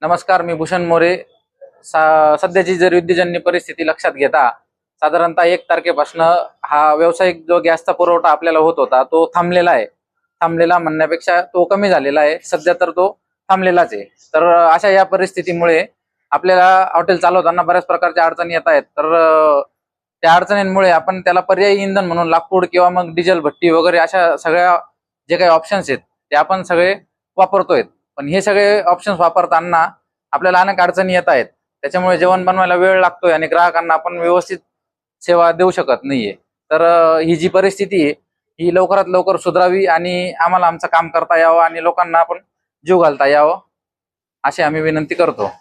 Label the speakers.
Speaker 1: नमस्कार, मी भूषण मोरे. सध्याची जर युद्धजन्य परिस्थिती लक्षात घेता साधारणतः 1 तारखेपासून हा व्यावसायिक जो गॅसचा पुरवठा आपल्याला होत होता तो थांबलेला आहे. थांबलेला म्हणण्यापेक्षा तो कमी झालेला आहे. सध्या तर तो थांबलेलाच आहे. तर अशा या परिस्थितीमुळे आपल्याला हॉटेल चालवताना बऱ्याच प्रकारच्या अडचणी येत आहेत. तर त्या अडचणींमुळे आपण त्याला पर्यायी इंधन म्हणून लाकूड किंवा मग डिझेल भट्टी वगैरे अशा सगळ्या जे काही ऑप्शन्स आहेत ते आपण सगळे वापरतोय. पण हे सगळे ऑप्शन्स वापरताना आपल्याला अनेक अडचणी येत आहेत. त्याच्यामुळे जेवण बनवायला वेळ लागतोय आणि ग्राहकांना आपण व्यवस्थित सेवा देऊ शकत नाहीये. तर ही जी परिस्थिती आहे ही लवकरात लवकर सुधारावी आणि आम्हाला आमचं काम करता यावं आणि लोकांना आपण जीव घालता यावं अशी आम्ही विनंती करतो.